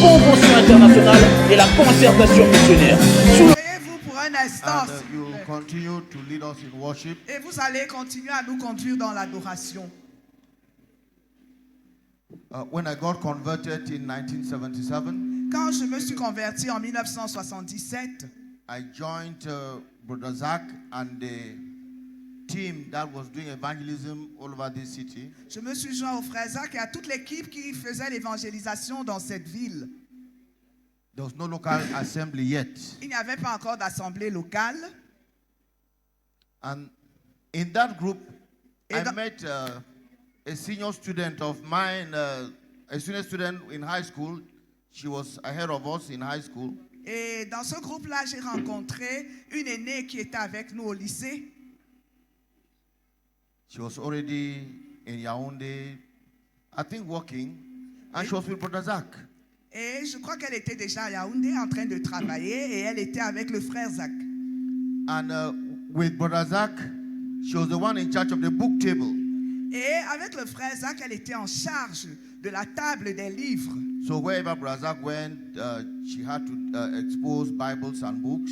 convention internationale et la concertation missionnaire. Asseyez-vous pour un instant, And s'il you vous will plaît. continue to lead us in worship. Et vous allez continuer à nous conduire dans l'adoration. When I got converted in 1977, Quand je me suis converti en 1977, I joined Brother Zach and the team that was doing evangelism all over this city. je me suis joint au frère Zach et à toute l'équipe qui faisait l'évangélisation dans cette ville. There was no local assembly yet. Il n'y avait pas encore d'assemblée locale. And in that group, Et I dans- met a senior student of mine, a senior student in high school. She was ahead of us in high school. Et dans ce groupe-là, j'ai rencontré une aînée qui était avec nous au lycée. She was already in Yaoundé, I think working, and she was with Brother Zach. Et je crois qu'elle était déjà à Yaoundé en train de travailler et elle était avec le frère Zach. And with Brother Zach, she was the one in charge of the book table. Et avec le frère Zach, elle était en charge de la table des livres. So wherever Brother Zach went, she had to expose Bibles and books.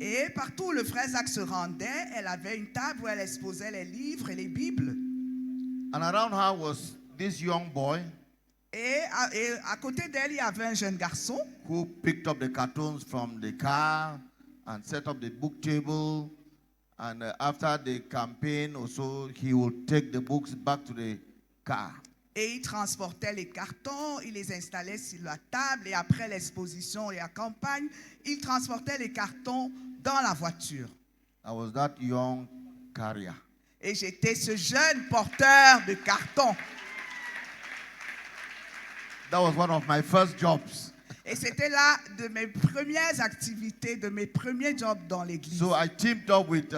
Et partout où le frère Zach se rendait, elle avait une table où elle exposait les livres et les Bibles. And around her was this young boy Et à côté d'elle, il y avait un jeune garçon who picked up the cartoons from the car and set up the book table. And after the campaign or so, he would take the books back to the car. et il transportait les cartons, il les installait sur la table et après l'exposition et la campagne, il transportait les cartons dans la voiture. I was that young carrier. Et j'étais ce jeune porteur de cartons. That was one of my first jobs. Et c'était là de mes premières activités, de mes premiers jobs dans l'église. So I teamed up with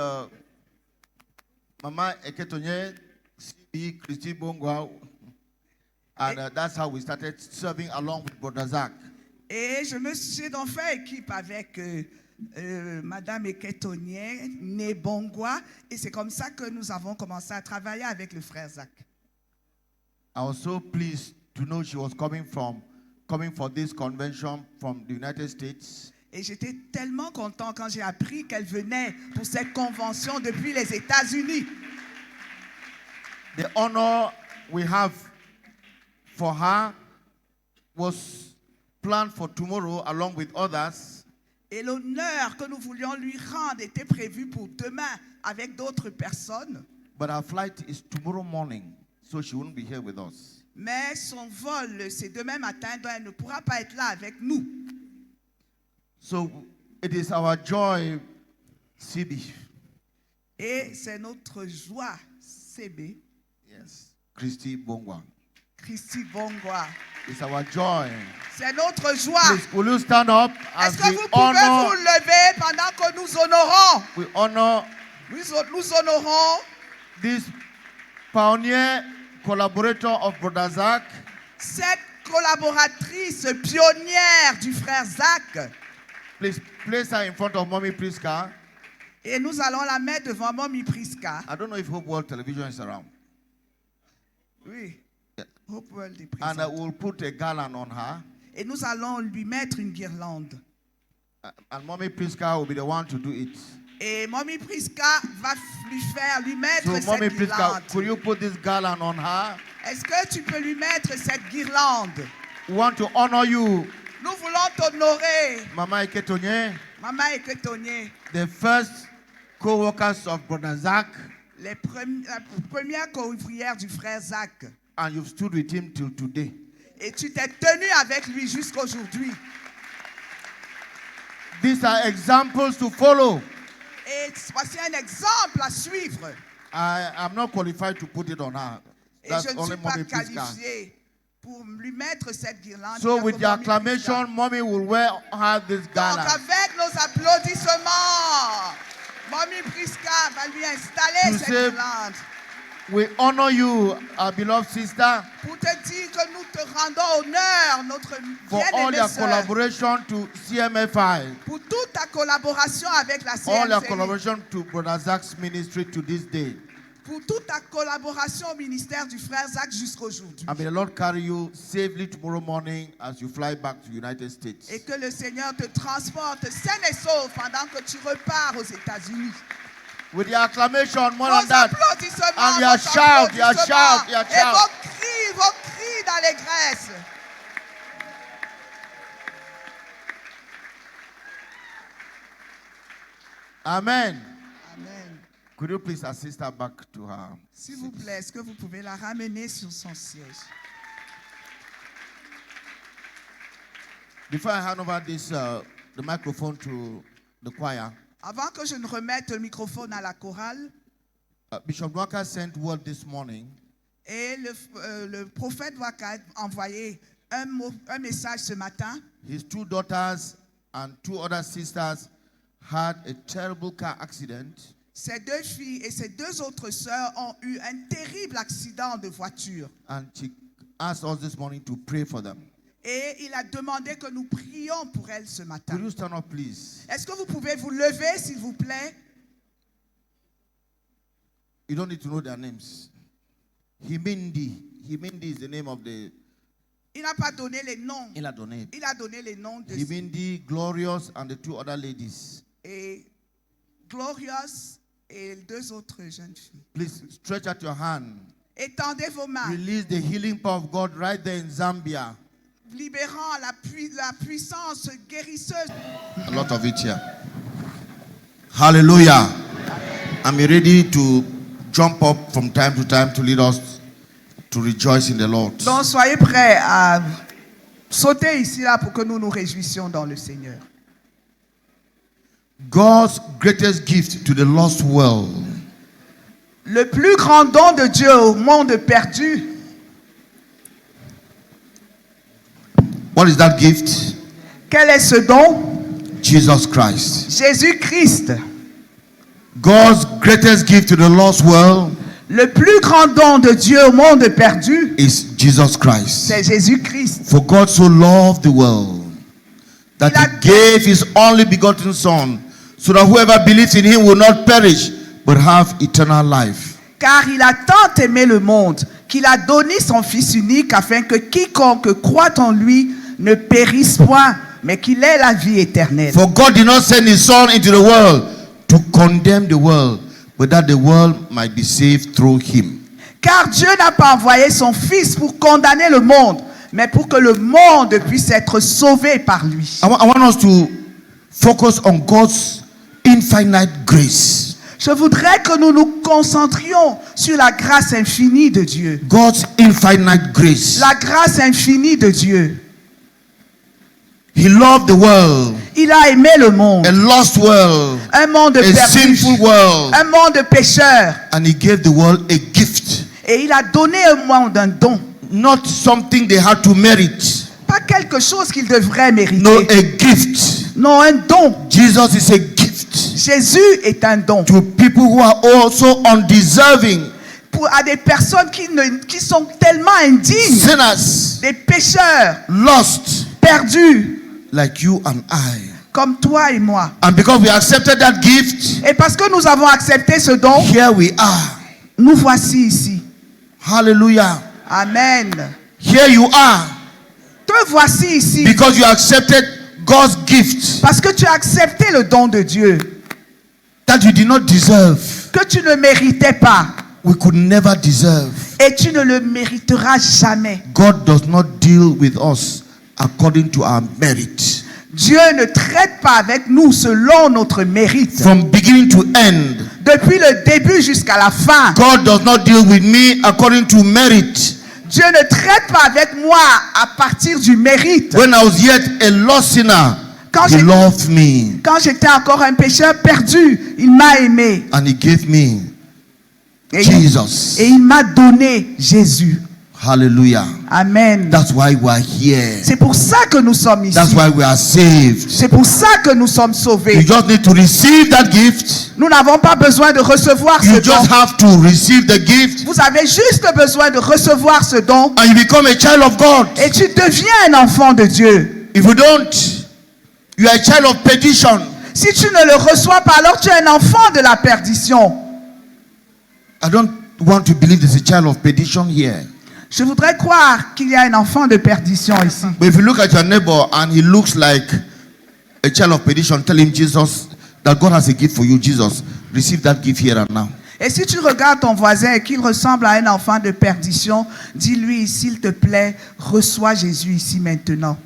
Mama Eketonye, CB, Christy Bongwa, and that's how we started serving along with Brother Zach. Et j'ai donc fait équipe avec Madame Eketonye, née Bongwa, et c'est comme ça que nous avons commencé à travailler avec le frère Zach. I was so pleased to know she was coming for this convention from the United States. Et j'étais tellement content quand j'ai appris qu'elle venait pour cette convention depuis les États-Unis. The honor we have for her was planned for tomorrow along with others. Et l'honneur que nous voulions lui rendre était prévu pour demain avec d'autres personnes. But our flight is tomorrow morning, so she won't be here with us. Mais son vol, c'est demain matin, donc elle ne pourra pas être là avec nous. So it is our joy, CB. Et c'est notre joie, CB, Yes. Christy Bongwa. Christy Bongwa. It's our joy. C'est notre joie. Please, will you stand up as Est-ce que we vous pouvez vous honor, lever pendant que nous honorons? we honor Nous honorons this pioneer collaborator of Brother Zach, cette collaboratrice pionnière du frère Zach. please place her in front of Mommy Priska. Et nous allons la mettre devant Mommy Priska. I don't know if Hope World Television is around. Oui. Yeah. Hope World est And présente. we'll put a garland on her. Et nous allons lui mettre une guirlande. And Mommy Priska will be the one to do it. Et Mommy Priska va lui mettre So Mommy cette Priska, guirlande. could you put this garland on her? Est-ce que tu peux lui mettre cette guirlande? We want to honor you, Nous voulons t'honorer, Mama Eketonye, Maman Eketonye, the first co-workers of Brother Zach, la première co-ouvrière du frère Zach. and you've stood with him till today. Et tu t'es tenu avec lui jusqu'à aujourd'hui. These are examples to follow. Et voici un exemple à suivre. I am not qualified to put it on her. Et That's je ne only suis pas Mommy Priska. qualifié pour lui mettre cette guirlande. So Il y a with que the Mommy acclamation, Priska. Mommy will wear her this Donc garland. avec nos applaudissements, Mommy Priska va lui installer To cette say- guirlande. We honor you, our beloved sister, Pour te dire que nous te rendons honneur, notre for all bien-aimée your sœur, collaboration to CMFI, pour toute ta collaboration avec la all your CMCI, collaboration to Brother Zach's ministry to this day. pour toute ta collaboration au ministère du frère Zach jusqu'aujourd'hui. And may the Lord carry you safely tomorrow morning as you fly back to the United States. Et que le Seigneur te transporte sain et sauf pendant que tu repars aux États-Unis. With your acclamation, more Vos than that. applaudissements, And your vos shout, your applaudissements, shout, your et shout. vos cris d'allégresse. Amen. Amen. Could you please assist her back to her? S'il vous plaît, est-ce que vous pouvez la ramener sur son siège? Before I hand over the microphone to the choir, Avant que je ne remette le microphone à la chorale, Bishop Walker sent word this morning et le prophète Waka a envoyé un message ce matin. his 2 daughters and 2 other sisters had a terrible car accident. Ses 2 filles et ses 2 autres sœurs ont eu un terrible accident de voiture. And she asked us this morning to pray for them. Et il a demandé que nous prions pour elles ce matin. Could you stand up, please? Est-ce que vous pouvez vous lever, s'il vous plaît? You don't need to know their names. Himindi. Himindi is the name of the... Il n'a pas donné les noms. Il a donné. Il a donné les noms de Himindi, Glorious, and the 2 other ladies. et Glorious et 2 autres jeunes filles. Please stretch out your hand. Étendez vos mains, Release the healing power of God right there in Zambia. libérant la puissance guérisseuse. A lot of it here. Hallelujah. I'm ready to jump up from time to time to lead us to rejoice in the Lord. Donc soyez prêts à sauter ici là pour que nous nous réjouissions dans le Seigneur. God's greatest gift to the lost world Le plus grand don de Dieu au monde perdu. What is that gift? Quel est ce don? Jesus Christ. Jésus-Christ. God's greatest gift to the lost world Le plus grand don de Dieu au monde perdu, is Jesus Christ. c'est Jésus-Christ. For God so loved the world that Il a- he gave his only begotten Son, so that whoever believes in him will not perish, but have eternal life. Car il a tant aimé le monde qu'il a donné son Fils unique afin que quiconque croit en lui ne périsse point, mais qu'il ait la vie éternelle. For God did not send his Son into the world to condemn the world, but that the world might be saved through him. Car Dieu n'a pas envoyé son Fils pour condamner le monde, mais pour que le monde puisse être sauvé par lui. I want us to focus on God's infinite grace. Je voudrais que nous nous concentrions sur la grâce infinie de Dieu. God's infinite grace. La grâce infinie de Dieu. He loved the world, Il a aimé le monde, a lost world, un monde a perdu, sinful world, un monde pécheur. and he gave the world a gift. Et il a donné au monde un don. Not something they had to merit. Pas quelque chose qu'il devrait mériter. No, a gift. Non, un don. Jesus is a gift Jésus est un don. to people who are also undeserving À des personnes qui sont tellement indignes, sinners, des pécheurs, lost perdus, like you and I. comme toi et moi. And because we accepted that gift, Et parce que nous avons accepté ce don, here we are. nous voici ici. Hallelujah. Amen. Here you are Te voici ici. because you accepted God's gift Parce que tu as accepté le don de Dieu, that you did not deserve. que tu ne méritais pas. We could never deserve. Et tu ne le mériteras jamais. God does not deal with us according to our merit. Dieu ne traite pas avec nous selon notre mérite. From beginning to end, Depuis le début jusqu'à la fin, God does not deal with me according to merit. Dieu ne traite pas avec moi à partir du mérite. When I was yet a lost sinner, Quand He j'ai- loved me Quand j'étais encore un pécheur perdu, il m'a aimé. and He gave me Et Jesus. il m'a donné Jésus. Hallelujah. Amen. That's why we are here. C'est pour ça que nous sommes ici. That's why we are saved. C'est pour ça que nous sommes You sauvés. just need to receive that gift. Nous n'avons pas besoin de recevoir You ce don. just have to receive the gift Vous avez juste besoin de recevoir ce don and you become a child of God. et tu deviens un enfant de Dieu. If you don't, you are a child of perdition. Si tu ne le reçois pas, alors tu es un enfant de la perdition. I don't want to believe there's a child of perdition here. Je voudrais croire qu'il y a un enfant de perdition ici. But if you look at your neighbor and he looks like a child of perdition, tell him Jesus, that God has a gift for you. Jesus, receive that gift here and now. Et si tu regardes ton voisin et qu'il ressemble à un enfant de perdition, dis-lui, s'il te plaît, reçois Jésus ici maintenant.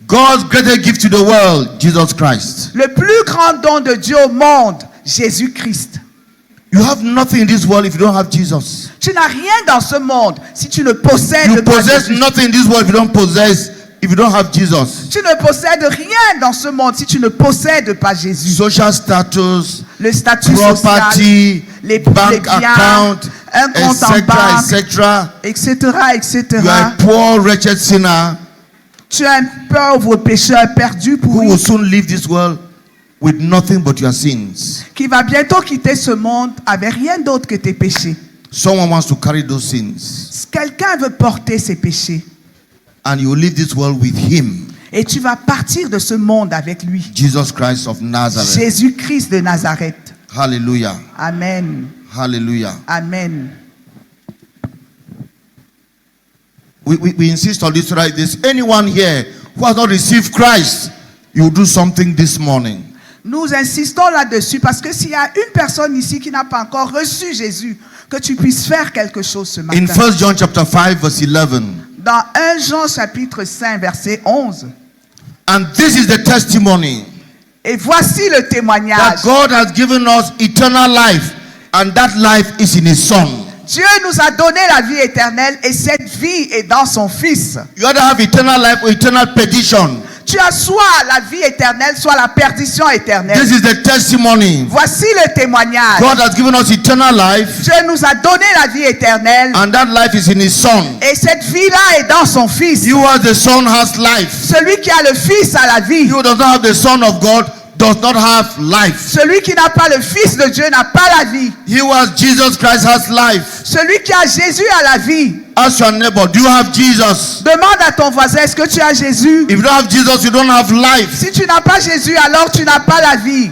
God's greatest gift to the world, Jesus Christ. Le plus grand don de Dieu au monde, Jésus-Christ. You have nothing in this world if you don't have Jesus. Tu n'as rien dans ce monde si tu ne possèdes You pas possess Jésus. nothing in this world if you don't have Jesus. Tu ne possèdes rien dans ce monde si tu ne possèdes pas Jésus. Social status, Le statut social, property, les bank biens, account, un compte en banque, etc. etc. You are a poor, wretched sinner Tu es un pauvre pécheur perdu who pourri will soon leave this world with nothing but your sins. qui va bientôt quitter ce monde avec rien d'autre que tes péchés. Someone wants to carry those sins, Quelqu'un veut porter ses péchés and you will leave this world with him, et tu vas partir de ce monde avec lui. Jesus Christ of Nazareth. Jésus-Christ de Nazareth. Hallelujah. Amen. Hallelujah. Amen. We insist on this, right? There's anyone here who has not received Christ, you will do something this morning. Nous insistons là-dessus parce que s'il y a une personne ici qui n'a pas encore reçu Jésus, que tu puisses faire quelque chose ce matin. In 1 John chapter 5 verse 11. Dans 1 Jean chapitre 5 verset 11. And this is the testimony Et voici le témoignage. that God has given us eternal life, and that life is in His Son. Dieu nous a donné la vie éternelle et cette vie est dans son Fils. You either have eternal life or eternal perdition. Tu as soit la vie éternelle, soit la perdition éternelle. This is the testimony. Voici le témoignage. God has given us eternal life, Dieu nous a donné la vie éternelle and that life is in His Son. et cette vie-là est dans son Fils. You as the Son has life. Celui qui a le Fils a la vie. You who does not have the Son of God does not have life. Celui qui n'a pas le Fils de Dieu n'a pas la vie. He who has Jesus Christ has life. Celui qui a Jésus a la vie. Ask your neighbor, do you have Jesus? Demande à ton voisin, est-ce que tu as Jésus? If you don't have Jesus, you don't have life. Si tu n'as pas Jésus, alors tu n'as pas la vie.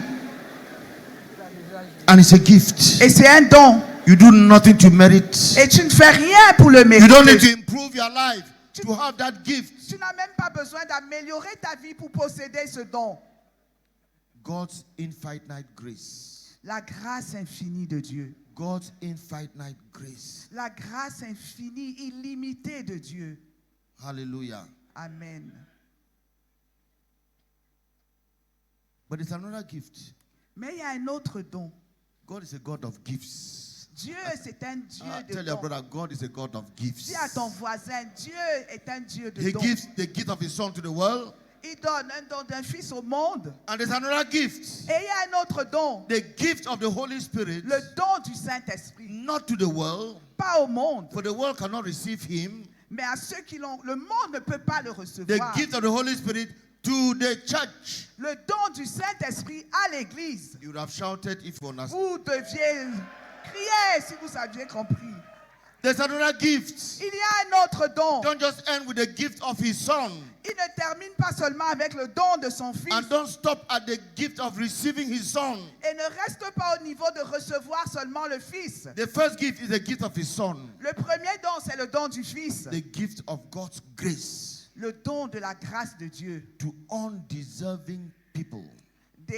And it's a gift. Et c'est un don. You do nothing to merit. Et tu ne fais rien pour le You don't need to mériter. improve your life to have that gift. Tu n'as même pas besoin d'améliorer ta vie pour posséder ce don. God's infinite grace. La grâce infinie de Dieu. God's infinite grace. La grâce infinie, illimitée de Dieu. Hallelujah. Amen. But it's another gift. Mais il y a un autre don. God is a God of gifts. Dieu, c'est un Dieu de Tell your dons. brother, God is a God of gifts. Dis à ton voisin, Dieu est un Dieu de He dons. gives the gift of His Son to the world. Il donne un don d'un fils au monde. And there's another gift. Et il y a un autre don. The gift of the Holy Spirit, Le don du Saint-Esprit. not to the world, Pas au monde, for the world cannot receive Him. mais à ceux qui l'ont. Le monde ne peut pas le The recevoir. gift of the Holy Spirit to the church. Le don du Saint-Esprit à l'Église. You would have shouted if you understand. Vous deviez crier si vous aviez compris. There's another gift. Il y a un autre don. Don't just end with the gift of His Son. Il ne termine pas seulement avec le don de son Fils. And don't stop at the gift of receiving His Son. Et ne reste pas au niveau de recevoir seulement le Fils. The first gift is the gift of His Son. Le premier don, c'est le don du Fils. The gift of God's grace Le don de la grâce de Dieu to undeserving people.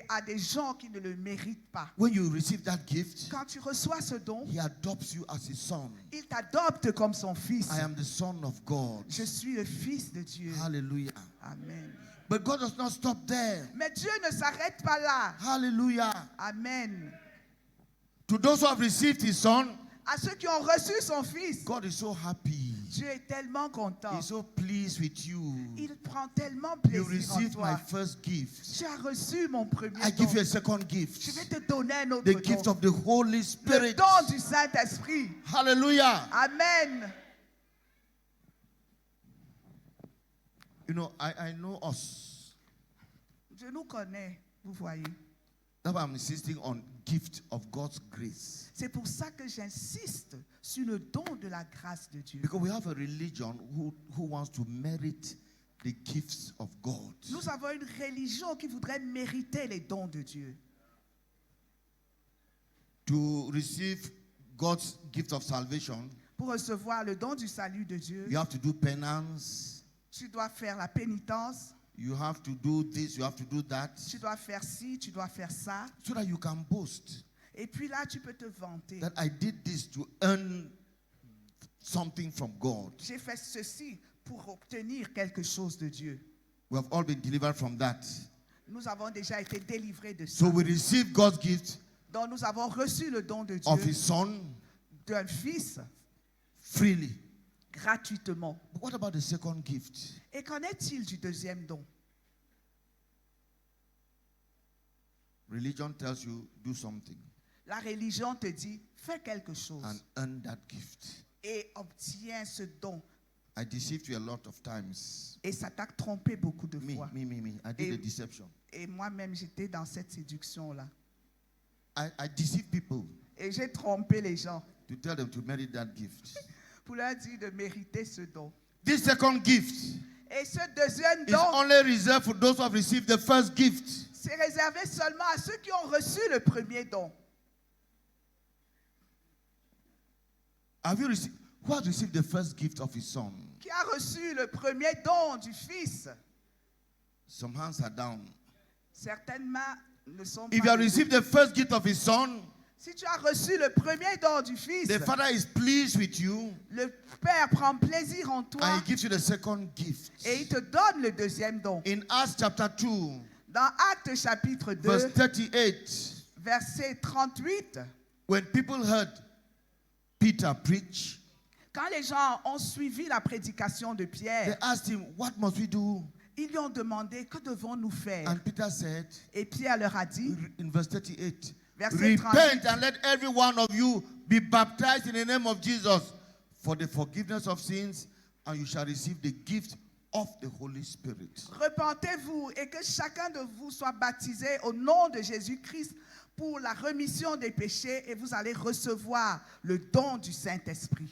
à des gens qui ne le méritent pas. When you receive that gift, Quand tu reçois ce don, He adopts you as His Son. il t'adopte comme son Fils. I am the Son of God. Je suis le Fils de Dieu. Hallelujah. Amen. But God does not stop there. Mais Dieu ne s'arrête pas là. Hallelujah. Amen. To those who have received His Son, À ceux qui ont reçu son Fils, God is so happy. Dieu est tellement content. He's so pleased with you. Il prend tellement You plaisir en received my toi. first gift. Tu as reçu mon premier I don. give you a second Je vais gift. te donner un autre The gift don. of the Holy Le Spirit. don du Saint-Esprit. Hallelujah. Amen. You know, I know us. Je nous connais, vous voyez. That's why I'm insisting on gift of God's grace. C'est pour ça que j'insiste sur le don de la grâce de Dieu. Because we have a religion who wants to merit the gifts of God. Nous avons une religion qui voudrait mériter les dons de Dieu. To receive God's gift of salvation, pour recevoir le don du salut de Dieu, you have to do penance. tu dois faire la pénitence, You have to do this, you have to do that, tu dois faire ci, tu dois faire ça. so that you can boast Et puis là, tu peux te vanter. that I did this to earn something from God. J'ai fait ceci pour obtenir quelque chose de Dieu. We have all been delivered from that. Nous avons déjà été délivrés de ça. So we receive God's gift Donc nous avons reçu le don de Dieu, of His Son d'un fils, freely. gratuitement. But what about the second gift? Et qu'en est-il du deuxième don? Religion tells you do something La religion te dit, fais quelque chose and earn that gift. et obtiens ce don. I deceived you a lot of times. Et ça t'a trompé beaucoup de fois. Me. I did a deception. Et moi-même, j'étais dans cette séduction-là. I deceived people Et j'ai trompé les gens to tell them to merit that gift. pour leur dire de mériter ce don. This second gift Et ce deuxième is don, only reserved for those who have received the first gift. c'est réservé seulement à ceux qui ont reçu le premier don. Have you received? Who has received the first gift of His Son? Qui a reçu le premier don du Fils? Some hands are down. Certainement ne sont If you pas. have received the first gift of His Son, Si tu as reçu le premier don du Fils, the Father is pleased with you le Père prend plaisir en toi and He gives you the second gift. et il te donne le deuxième don. In Acts chapter 2, Dans Actes chapitre 2, verse 38, verset 38, when people heard Peter preach, quand les gens ont suivi la prédication de they Pierre, asked him, "What must we do?" ils lui ont demandé, que devons-nous faire? And Peter said, Et Pierre leur a dit, in verse 38, Verset repent and let every one of you be baptized in the name of Jesus for the forgiveness of sins, and you shall receive the gift of the Holy Spirit. repentez-vous et que chacun de vous soit baptisé au nom de Jésus-Christ pour la remission des péchés et vous allez recevoir le don du Saint-Esprit.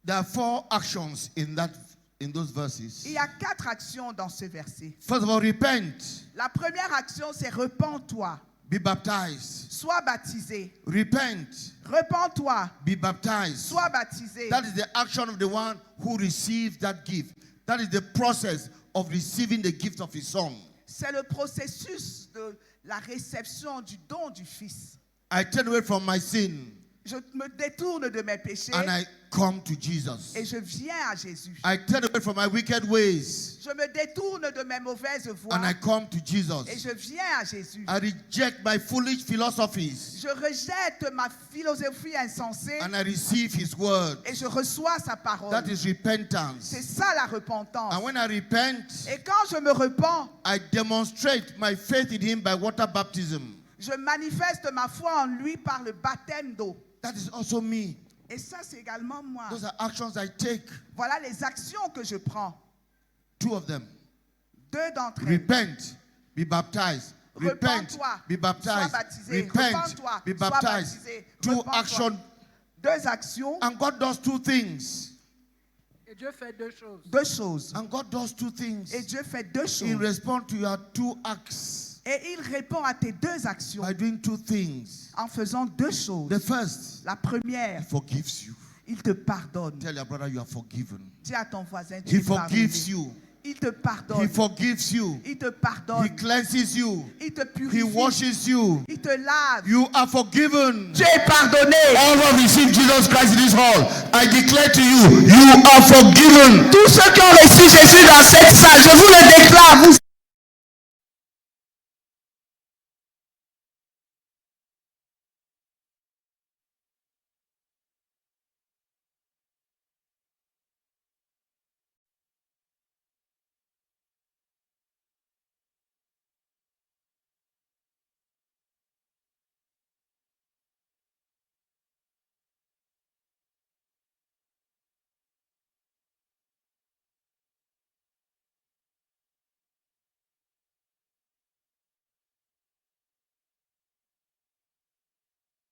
There are 4 actions in those verses. Il y a 4 actions dans ce verset. First of all, repent, La première action, c'est repens-toi, be baptized. sois baptisé. Repent, Repens-toi, be baptized. sois baptisé. That is the action of the one who receives that gift. That is the process of receiving the gift of His Son. C'est le processus de la réception du don du Fils. I turn away from my sin Je me détourne de mes péchés and I come to Jesus. et je viens à Jésus. I turn away from my wicked ways Je me détourne de mes mauvaises voies and I come to et Jesus. je viens à Jésus. I reject my foolish philosophies Je rejette ma philosophie insensée and I receive His word. et je reçois sa parole. That is C'est repentance. ça la repentance. And when I repent, Et quand je me repens, I demonstrate my faith in Him by water baptism. je manifeste ma foi en lui par le baptême d'eau. That is also me. Et ça, c'est également moi. Those are actions I take. Voilà les actions que je prends. 2 of them. 2 d'entre elles. Repent, be baptized. Repent, Repens-toi, be baptized. sois baptisé. Repent, Repens-toi, be sois baptized. baptisé. 2 Repens-toi. actions. 2 actions, And God does 2 things. Et Dieu fait 2 choses. 2 choses. And God does 2 things Et Dieu fait 2 in choses. response to your 2 acts. Et il répond à tes 2 actions By doing 2 things. en faisant 2 choses. The first, La première, He forgives you. il te pardonne. Tell your brother you are forgiven. Dis à ton voisin, tu He es pardonné. forgives you. Il te He pardonne. forgives you. Il te He pardonne. cleanses you. Il te He purifie. washes you. Il te lave. You are forgiven. Tu es pardonné. All who have received Jesus Christ in this hall, I declare to you, you are forgiven. Tous ceux qui ont reçu Jésus dans cette salle, je vous le déclare, vous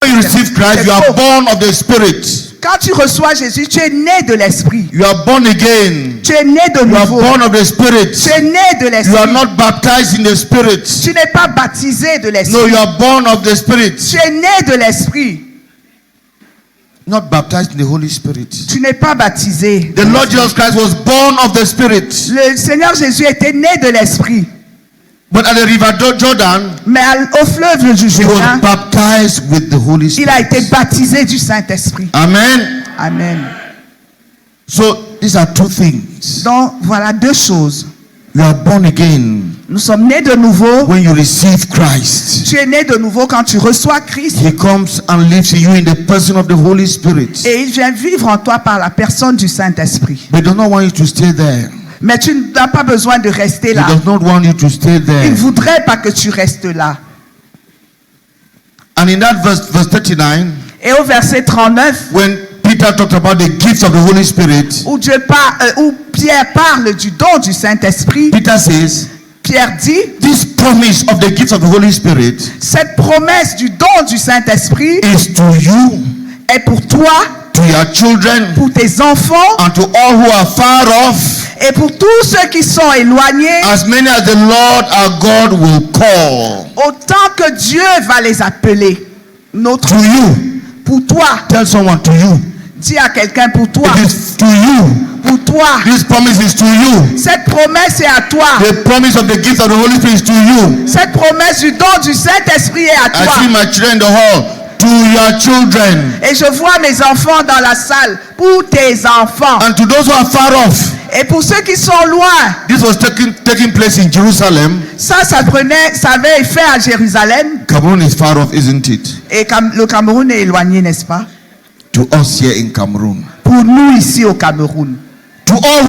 When you receive Christ, you are born of the Spirit. Quand tu reçois Jésus, tu es né de l'Esprit. You are born again. Tu es né de You are nouveau. born of the Spirit. Tu es né de You are l'Esprit. not baptized in the Spirit. Tu n'es pas baptisé de No, l'Esprit. you are born of the Spirit. Tu es né de l'Esprit. not baptized in the Holy Spirit. Tu n'es pas baptisé. The Lord Jesus Christ was born of the Spirit. Le Seigneur Jésus était né de l'Esprit. But at the river Jordan, Mais au fleuve du he was Jourdain, baptized with the Holy il a été Spirit. baptisé du Saint-Esprit. Amen. Amen. So these are two things. Donc, voilà deux choses. You are born again Nous sommes nés de nouveau. when you receive Christ. Tu es né de nouveau quand tu reçois Christ. He comes and lives in you in the person of the Holy Spirit. Et il vient vivre en toi par la personne du Saint-Esprit. But he does not want you to stay there. Mais tu n'as pas besoin de rester He là. does not want you to stay Il there. ne voudrait pas que tu restes là. And in that verse 39, Et au verset 39, when Peter talked about the gifts of the Holy Spirit, où Pierre parle du don du Saint-Esprit, Peter says, Pierre dit, this promise of the gifts of the Holy Spirit cette promesse du don du Saint-Esprit is to you, est pour toi, to your children, pour tes enfants and to all who are far off, et pour tous ceux qui sont éloignés, as many as the Lord our God will call. autant que Dieu va les appeler. Notre To you. pour toi, Tell someone, to you. dis à quelqu'un pour toi, It is to you. pour toi. This promise is to you. Cette promesse est à toi. The promise of the gift of the Holy Spirit is to you. Cette promesse du don du Saint-Esprit est à I see toi. my children in the hall. To your children. Et je vois mes enfants dans la salle. Pour tes enfants. And to those who are far off. Et pour ceux qui sont loin. This was taking place in Jerusalem. Ça avait effet à Jérusalem. Cameroon is far off, isn't it? Et le Cameroun est éloigné, n'est-ce pas? To us here in Cameroon. Pour nous ici au Cameroun. To all.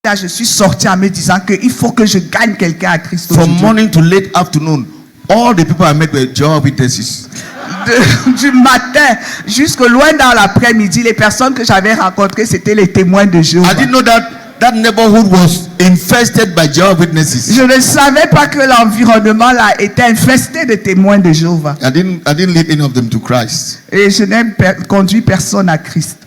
Là, je suis sorti en me disant qu'il faut que je gagne quelqu'un à Christ From aujourd'hui. morning to late afternoon, all the people I met were Jehovah's Witnesses. Du matin jusqu'au loin dans l'après-midi, les personnes que j'avais rencontrées, c'était les témoins de Jéhovah. I didn't know that neighborhood was infested by Jehovah's Witnesses. Je ne savais pas que l'environnement là était infesté de témoins de Jéhovah. I didn't lead any of them to Christ. Et je n'ai conduit personne à Christ.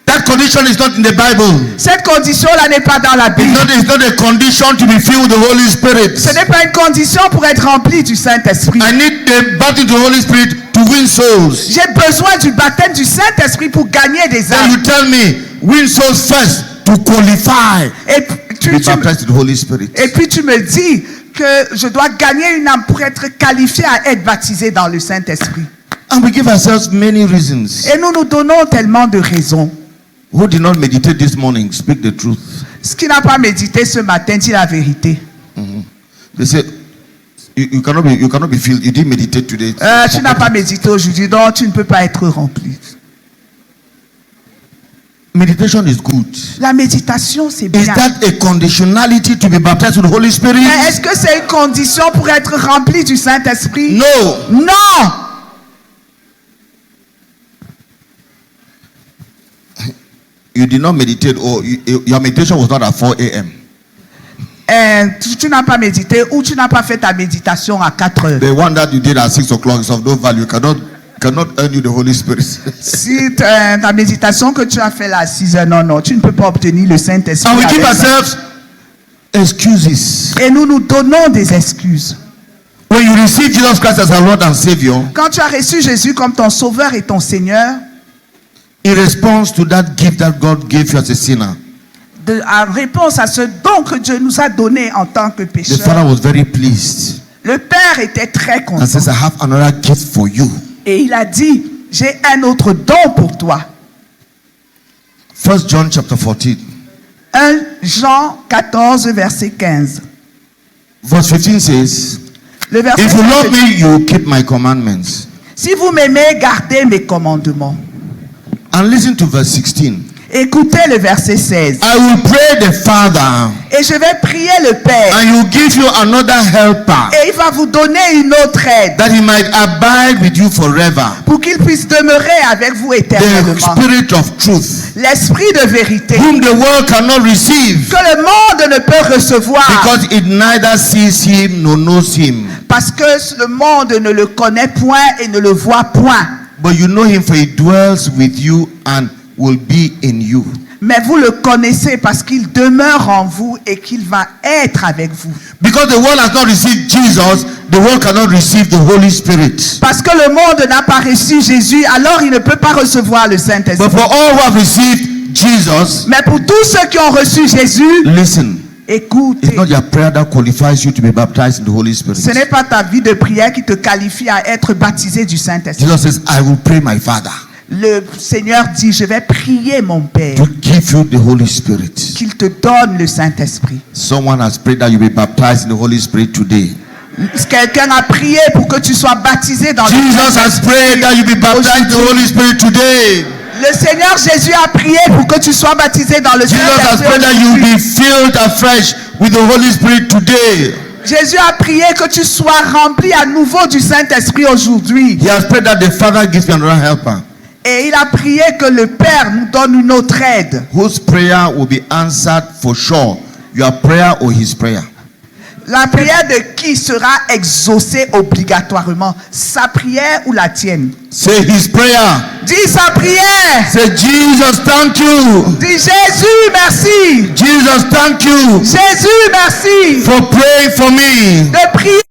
That condition is not in the Bible. Cette condition-là n'est pas dans la Bible. It's not a condition to be filled with the Holy Spirit. Ce n'est pas une condition pour être rempli du Saint-Esprit. I need the baptism of the Holy Spirit to win souls. J'ai besoin du baptême du Saint-Esprit pour gagner des Then âmes. you tell me, win souls first to qualify Et to be baptized in the Holy Spirit. puis tu me dis que je dois gagner une âme pour être qualifié à être baptisé dans le Saint-Esprit. And we give ourselves many reasons. Et nous nous donnons tellement de raisons. Who did not meditate this morning, speak the truth. Ce qui n'a pas médité ce matin dit la vérité. They say, you cannot be filled. You didn't meditate today. Tu n'as pas médité aujourd'hui, donc tu ne peux pas être rempli. Meditation is good. La méditation, c'est Is bien. that a conditionality to be baptized with the Holy Spirit? Mais est-ce que c'est une condition pour être rempli du Saint-Esprit? No. Non. You did not meditate, or your meditation was not at 4 a.m. Tu n'as pas médité ou tu n'as pas fait ta méditation à 4 heures. The one that you did at 6 o'clock is of no value. Cannot earn you the Holy Spirit. Si ta méditation que tu as fait là à 6 heures, non, tu ne peux pas obtenir le Saint-Esprit. And we give avec ça. ourselves excuses. Et nous nous donnons des excuses. When you receive Jesus Christ as our Lord and Savior, Quand tu as reçu Jésus comme ton sauveur et ton Seigneur, in response to that gift that God gave you as a sinner, en réponse à ce don que Dieu nous a donné en tant que the pécheur, Father was very pleased le Père était très and content. says, I have another gift for you. Et il a dit, j'ai un autre don pour toi. 1 John chapter 14, 1 Jean 14, verset 15. verse 15 says, Le verset if you 15 love me, you will keep my commandments. si vous m'aimez, gardez mes commandements. And listen to verse 16. Écoutez le verset 16. I will pray the Father, Et je vais prier le Père. and he will give you another helper, Et il va vous donner une autre aide. that he might abide with you forever. Pour qu'il puisse demeurer avec vous The éternellement. Spirit of truth, L'Esprit de vérité. whom the world cannot receive, Que le monde ne peut recevoir. because it neither sees him nor knows him. Parce que le monde ne le connaît point et ne le voit point. But you know him, for he dwells with you and will be in you. Mais vous le connaissez parce qu'il demeure en vous et qu'il va être avec vous. Because the world has not received Jesus, the world cannot receive the Holy Spirit. Parce que le monde n'a pas reçu Jésus, alors il ne peut pas recevoir le But Saint-Esprit. for all who have received Jesus, Mais pour tous ceux qui ont reçu Jésus, listen, it's écoutez. not your prayer that qualifies you to be baptized in the Holy Spirit. Ce n'est pas ta vie de prière qui te qualifie à être baptisé du Saint-Esprit. Jesus says, I will pray my Father Le Seigneur dit, je vais prier mon Père to give you the Holy Spirit. qu'il te donne le Saint-Esprit. Someone has prayed that you be baptized in the Holy Spirit today. Quelqu'un a prié pour que tu sois baptisé dans le Jesus Saint-Esprit. has prayed that you be baptized in the Holy Spirit today. Le Seigneur Jésus a prié pour que tu sois baptisé dans le Jesus has Saint-Esprit. prayed that you aujourd'hui. be filled afresh with the Holy Spirit today. Jésus a prié que tu sois rempli à nouveau du Saint-Esprit aujourd'hui. He has prayed that the Father gives you another helper, Et il a prié que le Père nous donne une autre aide. whose prayer will be answered for sure. Your prayer or his prayer. La prière de qui sera exaucée obligatoirement? Sa prière ou la tienne? Say his prayer. Dis sa prière. Say, Jesus, thank you. Dis Jésus, merci. Jesus, thank you Jésus, merci. for praying for me. De prier.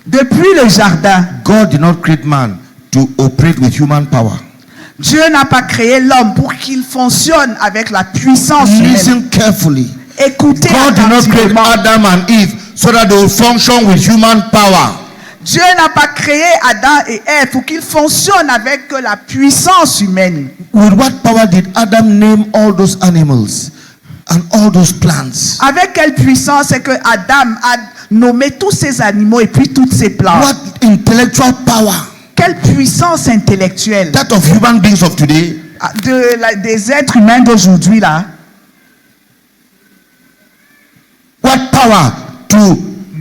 Depuis le jardin, God did not create man to operate with human power. Dieu n'a pas créé l'homme pour qu'il fonctionne avec la puissance humaine. Listen carefully. Écoutez God did not create attentivement. Adam and Eve so that they will function with human power. Dieu n'a pas créé Adam et Ève pour qu'ils fonctionnent avec la puissance humaine. With what power did Adam name all those animals and all those plants? Avec quelle puissance est que Adam a nommé tous ces animaux et puis toutes ces plantes? What intellectual power? Quelle puissance intellectuelle That of human beings of today. des êtres humains d'aujourd'hui là? What power to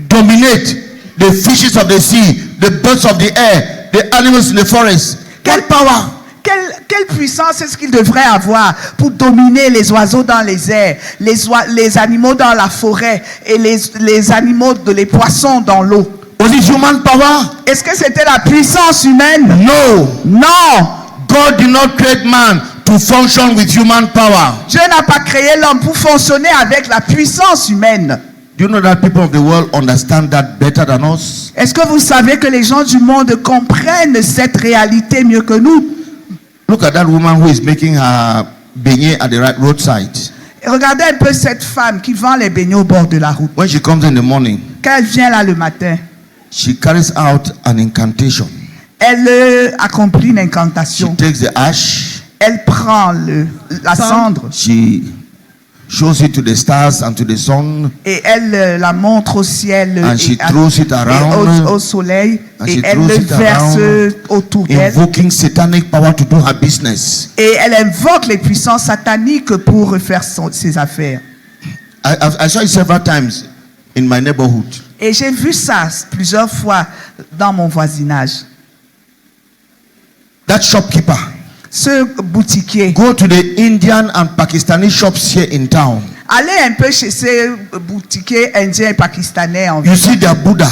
dominate the fishes of the sea, the birds of the air, the animals in the forest? What power? Quelle Quelle puissance est-ce qu'il devrait avoir pour dominer les oiseaux dans les airs, les animaux dans la forêt et les animaux, les poissons dans l'eau? Was it human power? Est-ce que c'était la puissance humaine? No. Non. God did not create man to function with human power. Dieu n'a pas créé l'homme pour fonctionner avec la puissance humaine. Do you know that people of the world understand that better than us? Est-ce que vous savez que les gens du monde comprennent cette réalité mieux que nous? Look at that woman who is making her beignet at the right roadside. Et regardez un peu cette femme qui vend les beignets au bord de la route. When she comes in the morning, Quand elle vient là le matin, she carries out an incantation. elle accomplit une She incantation. takes the ash, Elle prend la cendre she shows it to the stars and to the sun, et elle la montre au ciel and she et throws it around, au soleil and et she elle throws le it verse around, autour d'elle. invoking satanic power to do her business. Et elle invoque les puissances sataniques pour faire ses affaires. I saw it several times in my neighborhood. Et j'ai vu ça plusieurs fois dans mon voisinage. That shopkeeper, Ce boutiquier, go to the Indian and Pakistani shops here in town. allez un peu chez ces boutiquiers indiens et pakistanais en You ville. see their Buddha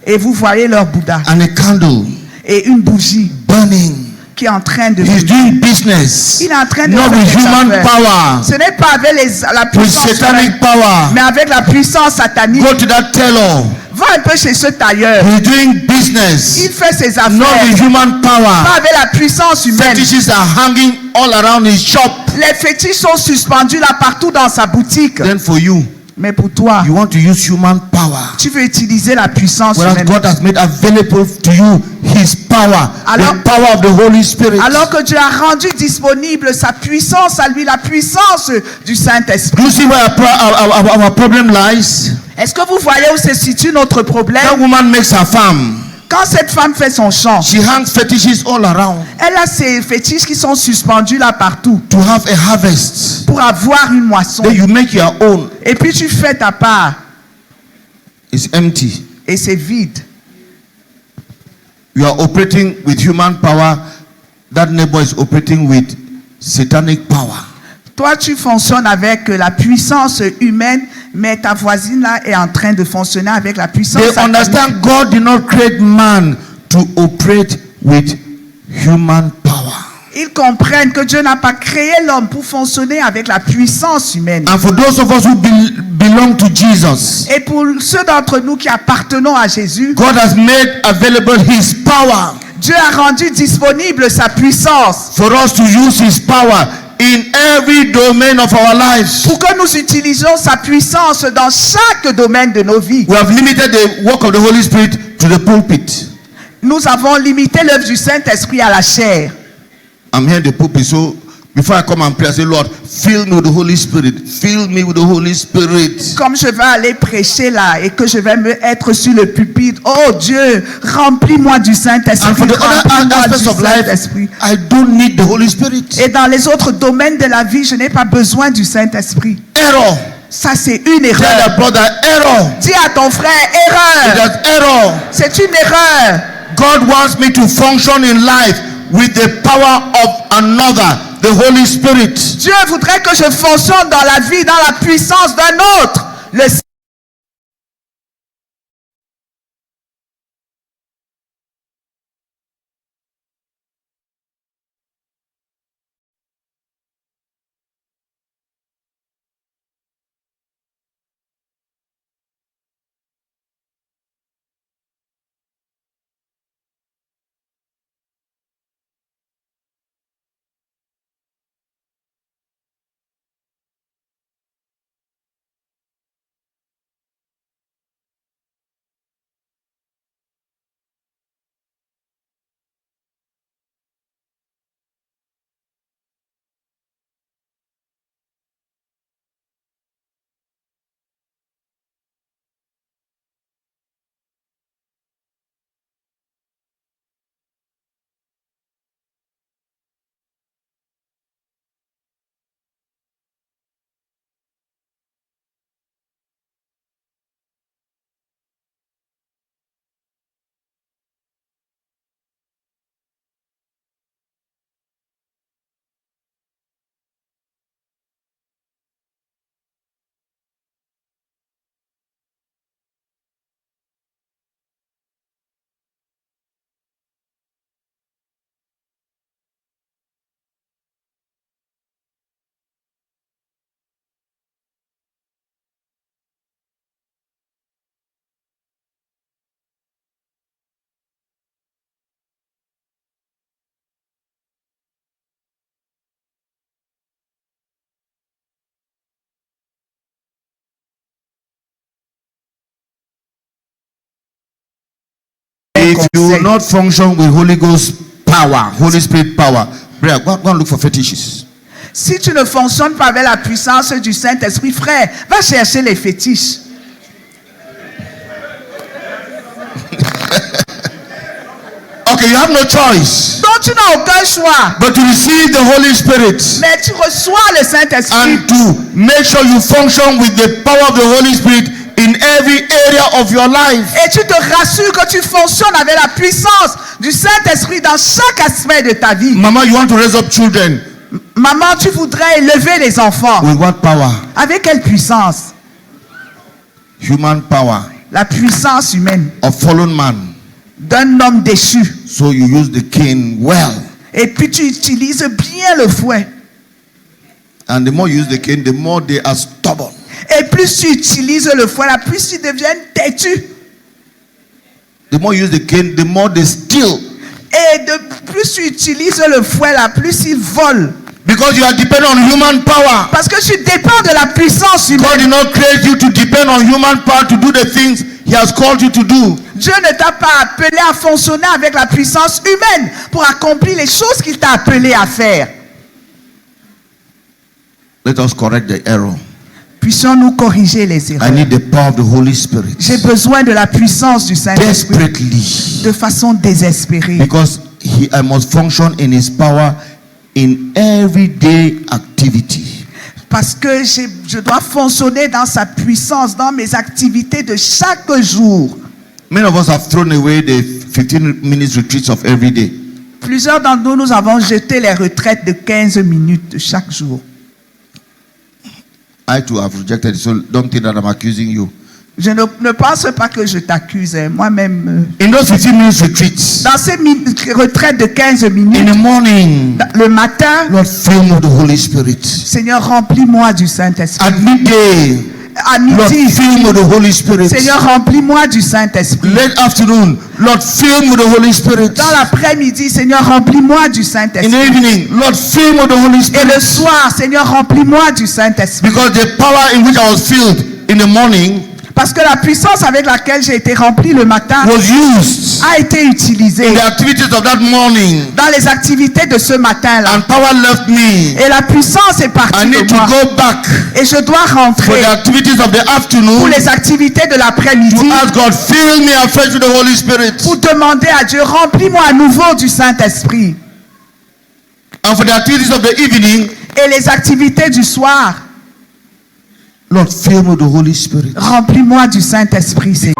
Et vous voyez leur Bouddha and a candle et une bougie burning. qui est en train de He's brûler. doing business, Il est en train de not faire with des human affaires. power, Ce n'est pas avec la with puissance satanic humaine, power. mais avec la puissance satanique. Go to that tailor. Va un peu chez ce tailleur. He's doing Il business, fait ses not affaires. with human Pas power. avec la puissance humaine. Fetishes are hanging all around his shop. Les fétiches sont suspendus là partout dans sa boutique. Then for you, Mais pour toi, you want to use human power. tu veux utiliser la puissance Whereas humaine. God has made available to you his power, Alors- the power of the Holy Spirit. Alors que Dieu a rendu disponible sa puissance à lui, la puissance du Saint-Esprit. Do you see where our problem lies? Est-ce que vous voyez où se situe notre That problème? woman makes her farm. Quand cette femme fait son champ, She hangs fetishes all around elle a ses fétiches qui sont suspendus là partout to have a harvest. pour avoir une moisson. Then you make your own. Et puis tu fais ta part It's empty. et c'est vide. You are operating with human power. That neighbor is operating with satanic power. Toi, tu fonctionnes avec la puissance humaine, mais ta voisine là est en train de fonctionner avec la puissance They satanique. understand God did not create man to operate with human power. Ils comprennent que Dieu n'a pas créé l'homme pour fonctionner avec la puissance humaine. And for those of us who belong to Jesus, Et pour ceux d'entre nous qui appartenons à Jésus, God has made available his power Dieu a rendu disponible sa puissance for us to use his power in every domain of our lives. pour que nous utilisions sa puissance dans chaque domaine de nos vies. We have limited the work of the Holy Spirit to the pulpit. Nous avons limité l'œuvre du Saint-Esprit à la chair. I'm here in the pulpit, so before I come and pray, I say, Lord, fill me with the Holy Spirit. Fill me with the Holy Spirit. Comme je vais aller prêcher là et que je vais être sur le pupitre, oh Dieu, remplis-moi du And Saint-Esprit. for the other Remplis-moi aspects du of life, Saint-Esprit. I don't need the Holy Spirit. Et dans les autres domaines de la vie, je n'ai pas besoin du Saint-Esprit. Error. Ça, c'est une Tell erreur. the brother, error. Dis à ton frère, It erreur. is error. C'est une erreur. God wants me to function in life with the power of another, the Holy Spirit. Dieu voudrait que je fonctionne dans la vie, dans la puissance d'un autre. Le un If you conseil. will not function with Holy Ghost power, Holy Spirit power, brother, go and look for fetishes. Si tu ne fonctionnes pas avec la puissance du Saint-Esprit, frère, va chercher les fétiches. Okay, you have no choice Donc tu n'as aucun choix. but to receive the Holy Spirit Mais tu reçois le Saint-Esprit. and to make sure you function with the power of the Holy Spirit in every area of your life. Et tu te rassures que tu fonctionnes avec la puissance du Saint-Esprit dans chaque aspect de ta vie. Mama, you want to raise up children. Maman, tu voudrais élever les enfants. With what power? Avec quelle puissance? Human power La puissance humaine of fallen man. d'un homme déchu. So you use the cane well. Et puis tu utilises bien le fouet. And the more you use the cane, the more they are stubborn. Et plus tu utilises le fouet, la plus ils deviennent têtus. The more you use the cane, the more they steal. Et de plus tu utilises le fouet, la plus ils volent. Because you are dependent on human power. Parce que tu dépends de la puissance God humaine. did not create you to depend on human power to do the things He has called you to do. Dieu ne t'a pas appelé à fonctionner avec la puissance humaine pour accomplir les choses qu'il t'a appelé à faire. Let us correct the error. Puissions-nous corriger les I erreurs. need the power of the Holy Spirit J'ai besoin de la puissance du Saint-Esprit desperately. de façon désespérée. Because I must function in His power in everyday activity. Parce que je dois fonctionner dans sa puissance, dans mes activités de chaque jour. Many of us have thrown away the 15 minutes retreats of every day. Plusieurs d'entre nous, nous avons jeté les retraites de 15 minutes de chaque jour. I too have rejected it, so don't think that I'm accusing you. Je ne pense pas que je t'accuse, hein. Moi-même. In those 15 minutes retreats, Dans ces retraites de 15 in minutes, the morning, le matin, Lord, fill me with the Holy Spirit. Seigneur, remplis-moi du Saint-Esprit. At midday, À Lord, midi, fill me with the Holy Spirit. Seigneur, remplis-moi du Saint-Esprit. Late afternoon, Lord, fill me with the Holy Spirit. Dans l'après-midi, Seigneur, remplis-moi du In the Saint-Esprit. evening, Lord, fill me with the Holy Et le Spirit. soir, Seigneur, remplis-moi du Saint-Esprit. Because the power in which I was filled in the morning Parce que la puissance avec laquelle j'ai été rempli le matin was used a été utilisée in the activities of that morning, dans les activités de ce matin-là. and power left me. Et la puissance est I partie need de to moi. go back Et je dois for rentrer the activities of the pour afternoon les activités de l'après-midi to ask God, fill me afresh with the Holy Spirit. pour demander à Dieu, remplis-moi à nouveau du Saint-Esprit. And for the activities of the evening, Et les activités du soir, Lord, fill me with the Holy Spirit. remplis-moi du Saint-Esprit, Seigneur.